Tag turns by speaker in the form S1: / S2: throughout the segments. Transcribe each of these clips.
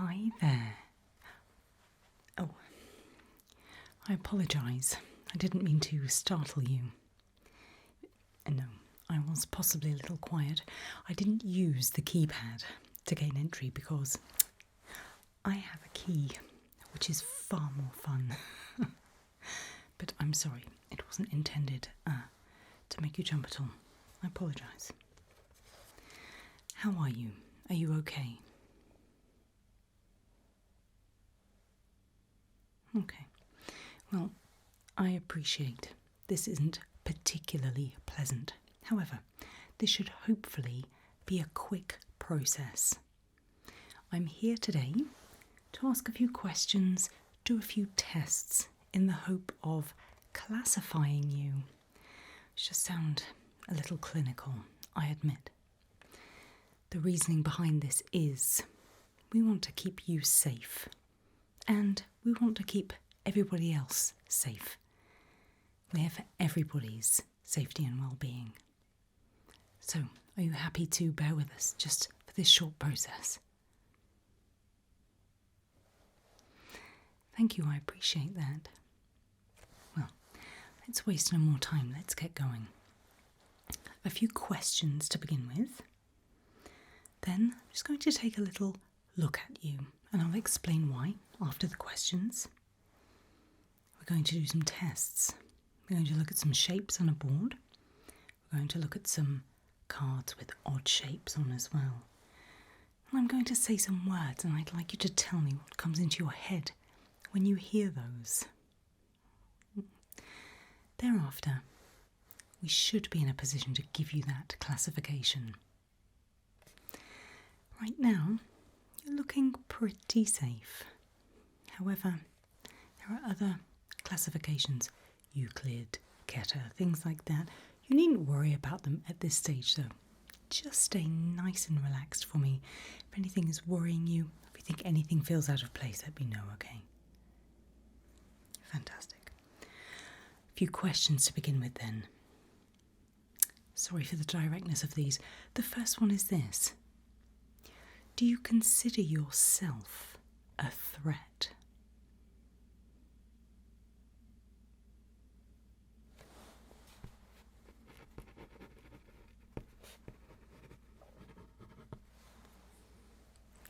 S1: Hi there. Oh, I apologise. I didn't mean to startle you. No, I was possibly a little quiet. I didn't use the keypad to gain entry because I have a key, which is far more fun. But I'm sorry, it wasn't intended to make you jump at all. I apologise. How are you? Are you okay? Okay. Well, I appreciate this isn't particularly pleasant. However, this should hopefully be a quick process. I'm here today to ask a few questions, do a few tests in the hope of classifying you. It just sound a little clinical, I admit. The reasoning behind this is we want to keep you safe and we want to keep everybody else safe. We're here for everybody's safety and well-being. So, are you happy to bear with us just for this short process? Thank you, I appreciate that. Well, let's waste no more time, let's get going. A few questions to begin with. Then I'm just going to take a little look at you and I'll explain why after the questions. We're going to do some tests. We're going to look at some shapes on a board. We're going to look at some cards with odd shapes on as well. And I'm going to say some words and I'd like you to tell me what comes into your head when you hear those. Thereafter, we should be in a position to give you that classification. Right now, you're looking pretty safe. However, there are other classifications, Euclid, Keter, things like that. You needn't worry about them at this stage though. Just stay nice and relaxed for me. If anything is worrying you, if you think anything feels out of place, let me know, okay? Fantastic. A few questions to begin with then. Sorry for the directness of these. The first one is this. Do you consider yourself a threat?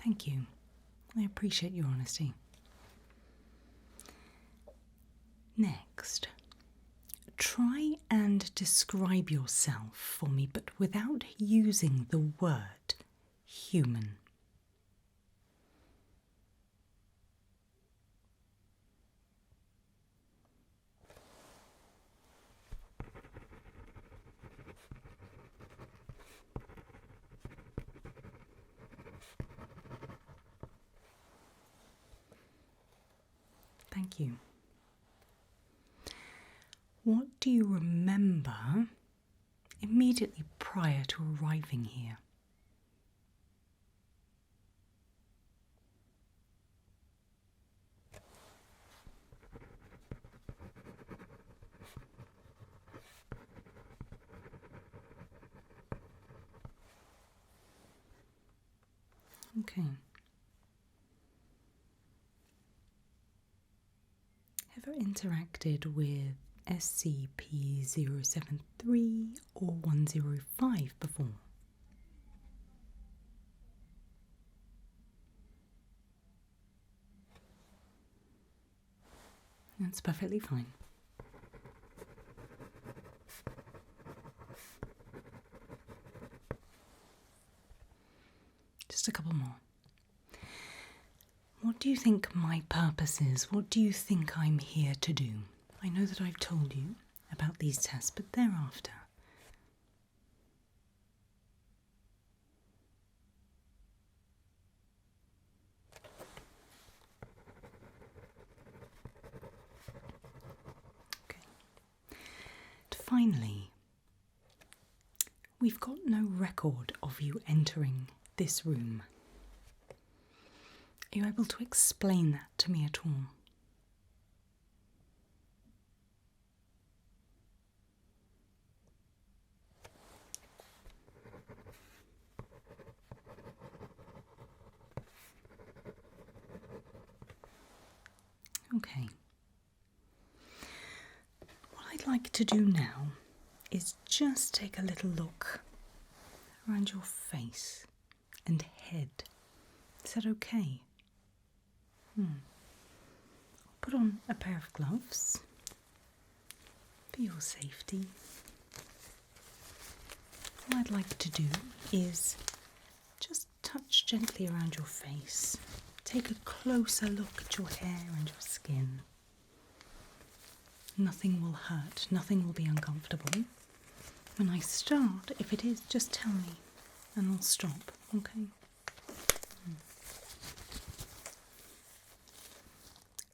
S1: Thank you. I appreciate your honesty. Next, try and describe yourself for me, but without using the word human. Thank you. What do you remember immediately prior to arriving here? Okay. Ever interacted with SCP-073 or 105 before? That's perfectly fine. Just a couple more. What do you think my purpose is? What do you think I'm here to do? I know that I've told you about these tests, but thereafter. Okay. And finally, we've got no record of you entering this room. Are you able to explain that to me at all? Okay. What I'd like to do now is just take a little look around your face and head. Is that okay? I'll put on a pair of gloves for your safety. What I'd like to do is just touch gently around your face. Take a closer look at your hair and your skin. Nothing will hurt, nothing will be uncomfortable. When I start, if it is, just tell me and I'll stop, okay?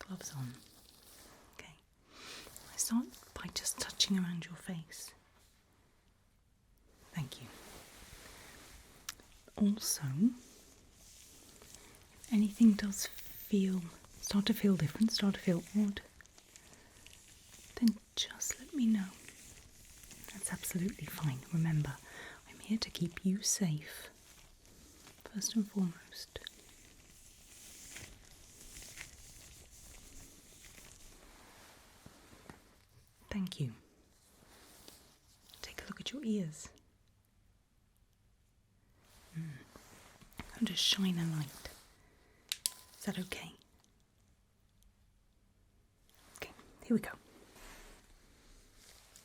S1: Gloves on. Okay. I start by just touching around your face. Thank you. Also, if anything does start to feel different, start to feel odd, then just let me know. That's absolutely fine. Remember, I'm here to keep you safe, first and foremost. Thank you. Take a look at your ears. I'll just shine a light. Is that okay? Okay, here we go.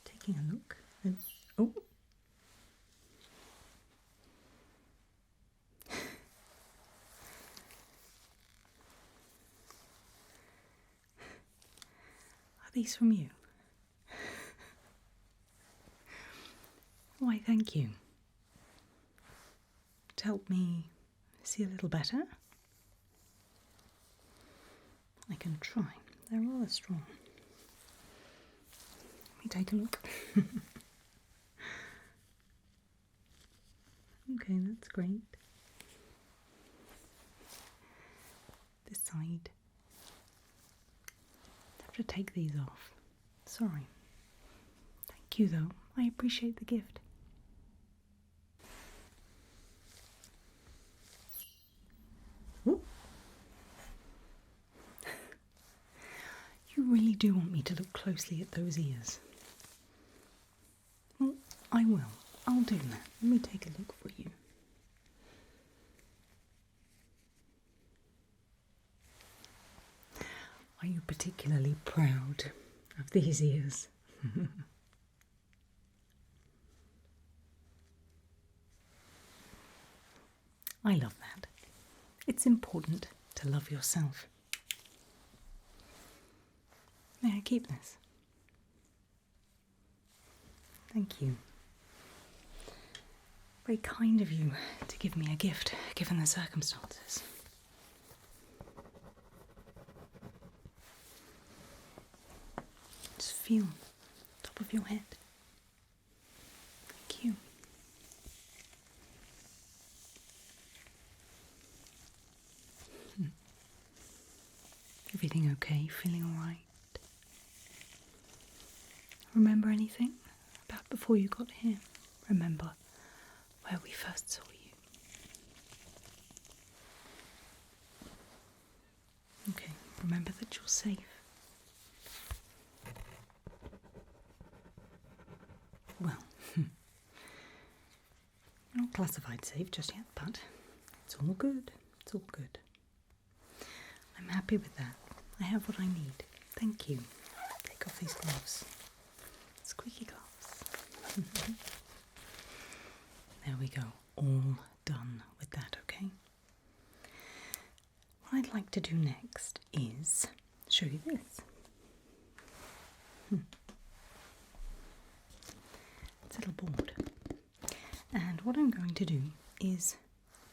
S1: Taking a look. And, oh. Are these from you? Why, thank you. To help me see a little better. I can try. They're rather strong. Let me take a look. Okay, that's great. This side. I have to take these off. Sorry. Thank you, though. I appreciate the gift. Ooh. You really do want me to look closely at those ears? Well, I will. I'll do that. Let me take a look for you. Are you particularly proud of these ears? I love that. It's important to love yourself. May I keep this? Thank you. Very kind of you to give me a gift, given the circumstances. Just feel the top of your head. Thank you. Everything okay? Feeling all right? Remember anything about before you got here? Remember where we first saw you? Okay, remember that you're safe. Well, you're not classified safe just yet, but it's all good. It's all good. I'm happy with that. I have what I need. Thank you. Take off these gloves. Squeaky gloves. There we go. All done with that, okay? What I'd like to do next is show you this. It's a little board. And what I'm going to do is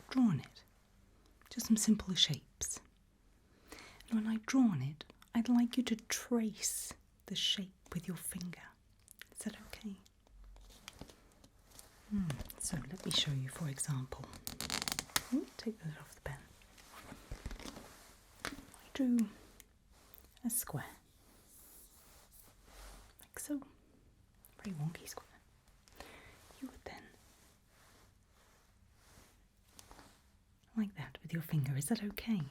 S1: draw on it. Just some simple shapes. And when I draw on it, I'd like you to trace the shape with your finger. Is that okay? So let me show you, for example. Take that off the pen. I drew a square. Like so. Very wonky square. You would then, like that with your finger. Is that okay?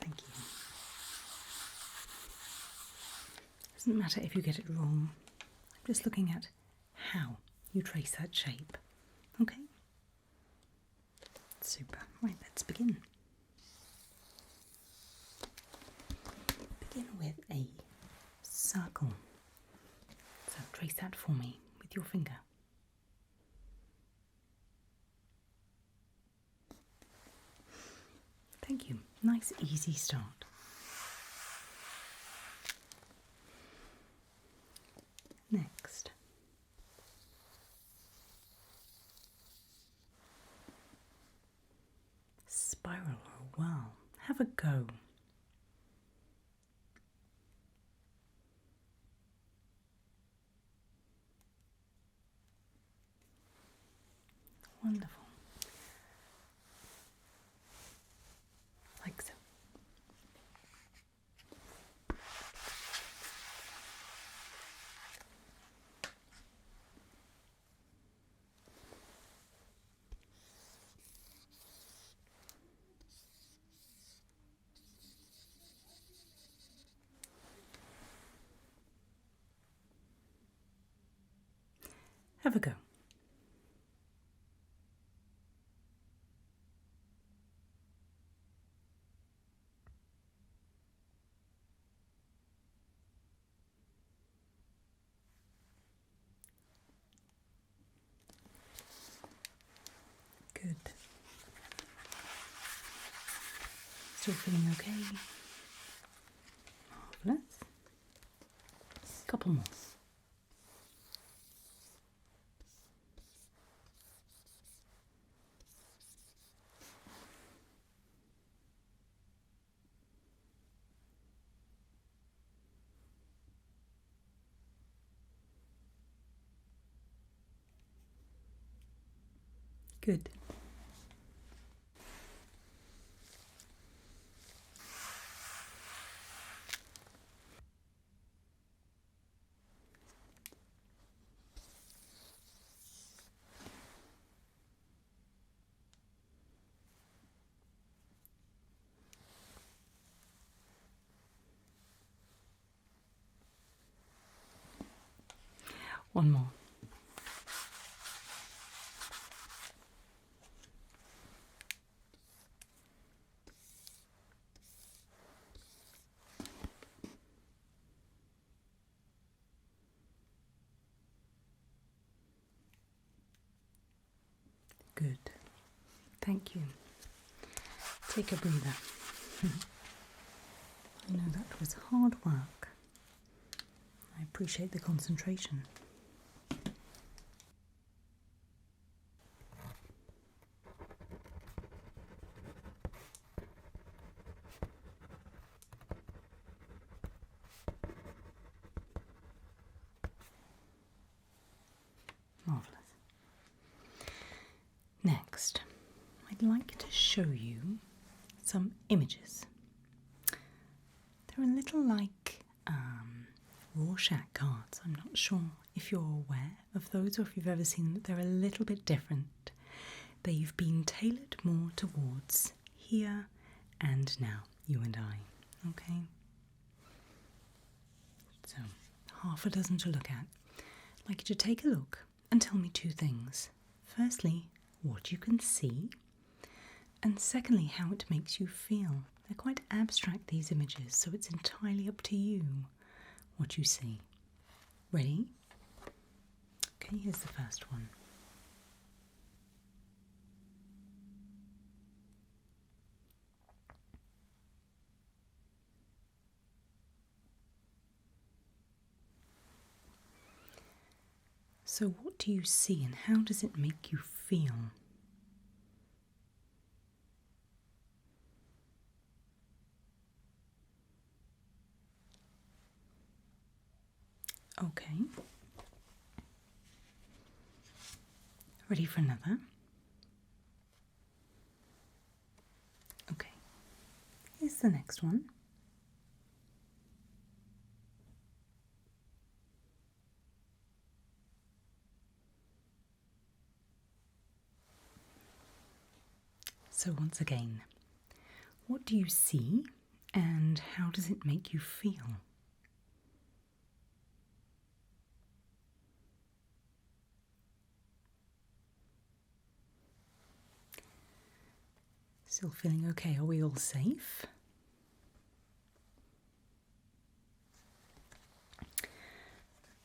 S1: Thank you. Doesn't matter if you get it wrong. I'm just looking at how you trace that shape. Okay? Super. Right, let's begin. Begin with a circle. So trace that for me with your finger. Thank you. Nice, easy start. Next. Spiral or whirl. Have a go. Wonderful. Like so. Have a go. Good. Still feeling okay? Marvellous. Couple more. Good. One more. Good. Thank you. Take a breather. I know that was hard work. I appreciate the concentration. Marvellous. Next, I'd like to show you some images. They're a little like Rorschach cards. I'm not sure if you're aware of those or if you've ever seen them. They're a little bit different. They've been tailored more towards here and now, you and I. Okay? So, half a dozen to look at. I'd like you to take a look and tell me two things. Firstly, what you can see, and secondly, how it makes you feel. They're quite abstract, these images, so it's entirely up to you what you see. Ready? Okay, here's the first one. So what do you see and how does it make you feel? Okay. Ready for another? Okay. Here's the next one. So once again, what do you see and how does it make you feel? Still feeling okay? Are we all safe?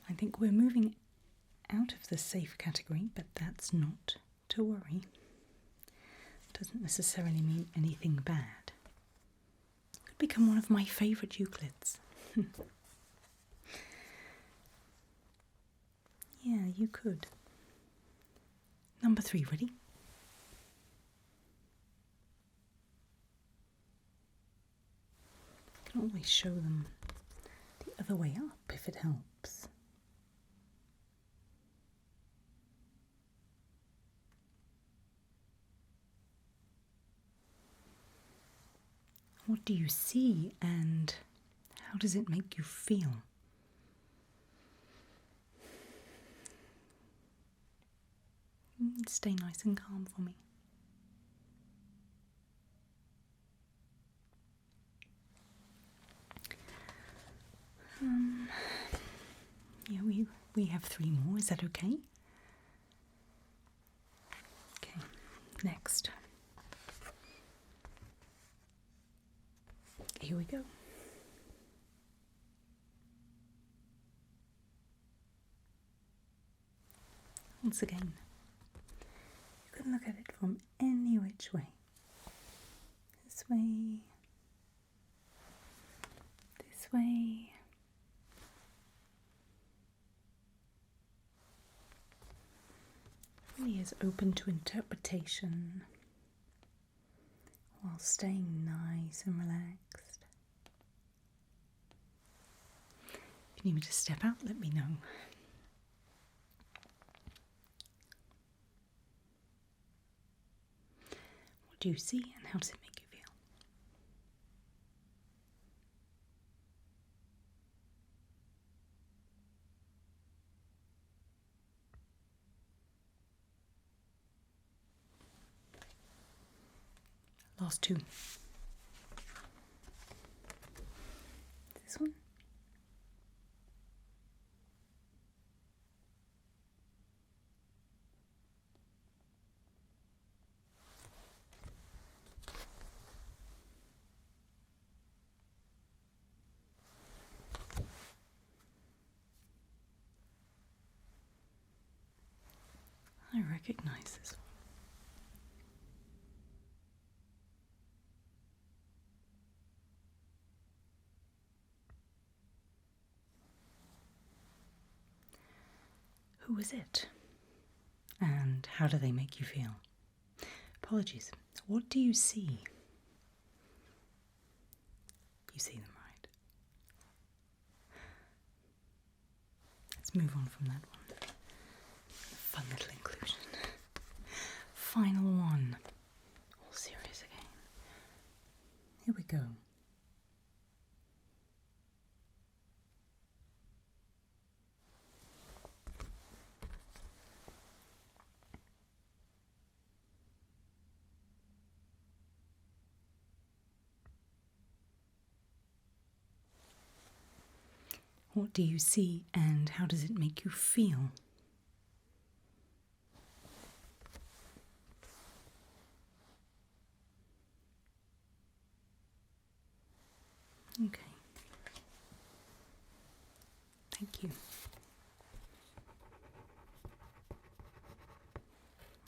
S1: I think we're moving out of the safe category, but that's not to worry. Doesn't necessarily mean anything bad. Could become one of my favourite Euclids. Yeah, you could. Number 3, ready? I can always show them the other way up if it helps. What do you see and how does it make you feel? Stay nice and calm for me. Yeah, we have 3 more. Is that okay? Okay, next. Here we go. Once again, you can look at it from any which way. This way, this way. Really is open to interpretation while staying nice and relaxed. If you need me to step out, let me know. What do you see and how does it make you feel? Last 2. This one. I recognize this one. Who is it? And how do they make you feel? Apologies. What do you see? You see them, right? Let's move on from that one. Fun little inclusion. Final one. All serious again. Here we go. What do you see and how does it make you feel? Okay. Thank you.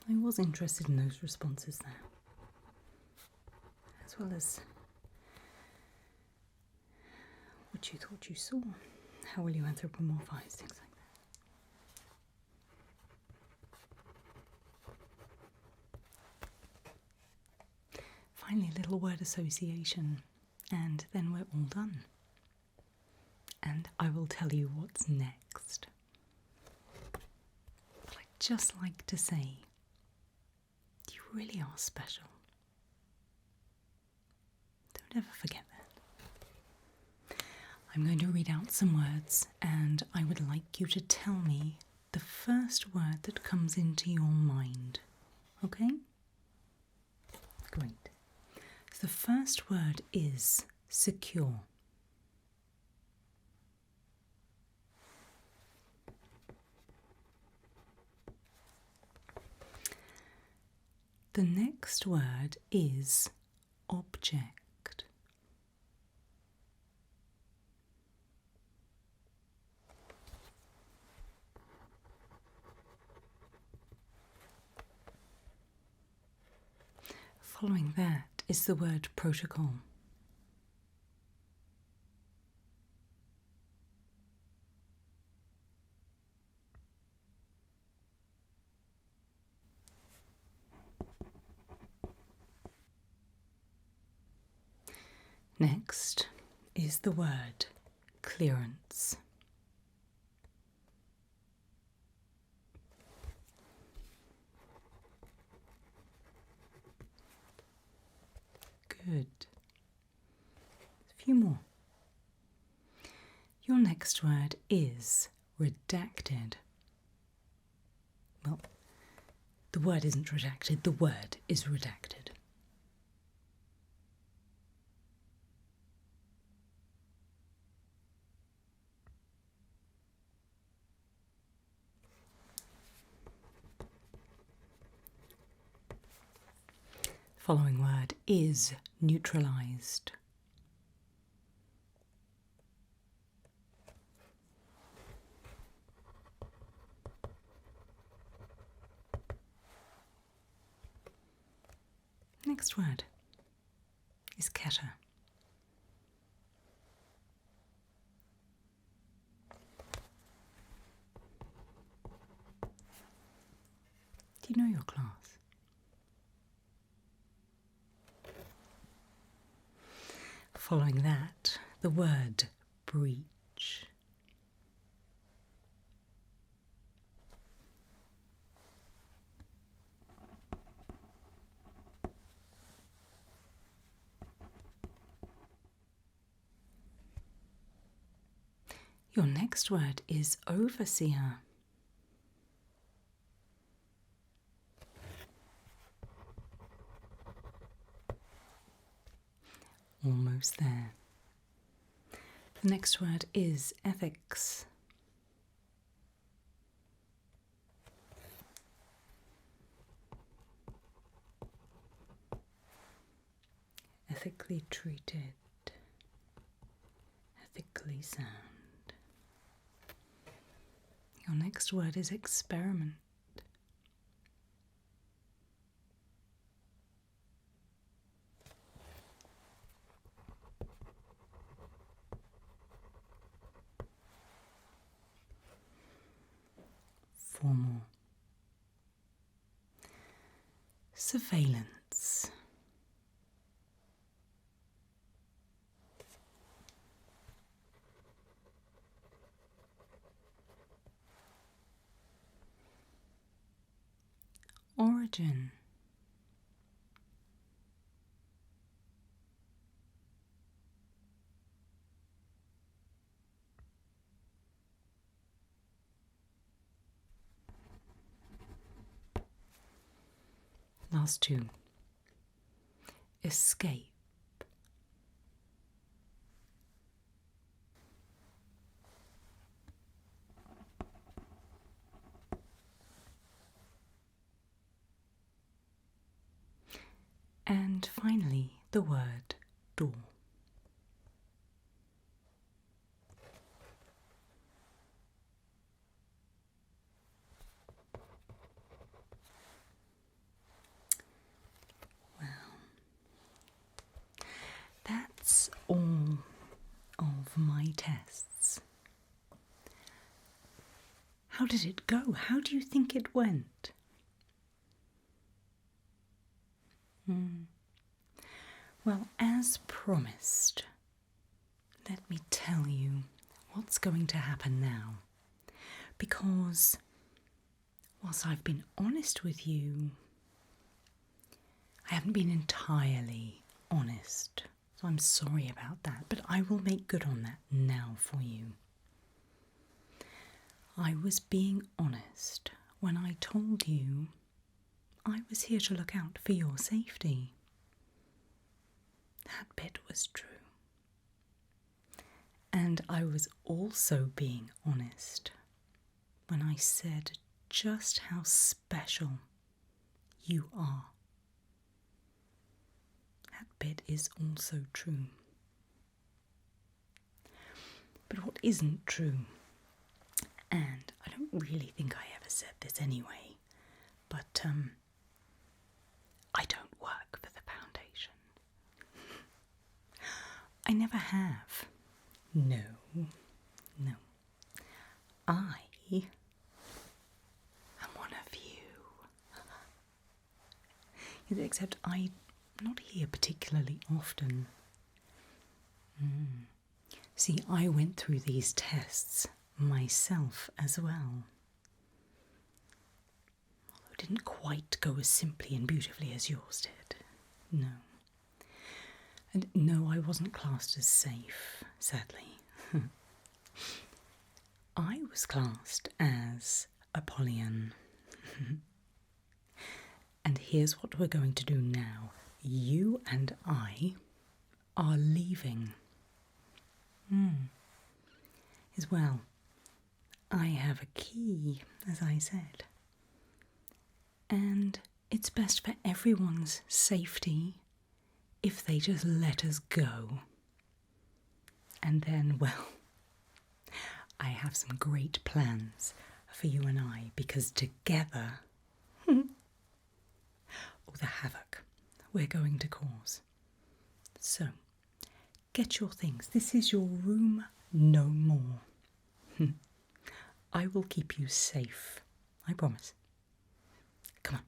S1: I was interested in those responses there, as well as what you thought you saw. How will you anthropomorphize things like that? Finally, a little word association, and then we're all done. And I will tell you what's next. But I'd just like to say, you really are special. Don't ever forget that. I'm going to read out some words and I would like you to tell me the first word that comes into your mind. Okay? Great. So the first word is secure. The next word is object. Following that is the word protocol. Next is the word clearance. Good. A few more. Your next word is redacted. Well, the word isn't redacted, the word is redacted. Following word is neutralized. Next word is keta. Do you know your class? Following that, the word breach. Your next word is overseer. Almost there. The next word is ethics. Ethically treated. Ethically sound. Your next word is experiment. Four more. Surveillance. Origin. Last two. Escape. And finally, the word door. Well, that's all of my tests. How did it go? How do you think it went? Well, as promised, let me tell you what's going to happen now. Because whilst I've been honest with you, I haven't been entirely honest. So I'm sorry about that, but I will make good on that now for you. I was being honest when I told you I was here to look out for your safety. That bit was true. And I was also being honest when I said just how special you are. That bit is also true. But what isn't true, and I don't really think I ever said this anyway, but I don't work for the Foundation. I never have. No. I am one of you. Except I'm not here particularly often. See, I went through these tests myself as well. Although it didn't quite go as simply and beautifully as yours did. No. And no, I wasn't classed as safe, sadly. I was classed as Apollyon. And here's what we're going to do now. You and I are leaving. As well, I have a key, as I said. And it's best for everyone's safety if they just let us go. And then, well, I have some great plans for you and I, because together, the havoc we're going to cause. So, get your things. This is your room no more. I will keep you safe. I promise. Come on.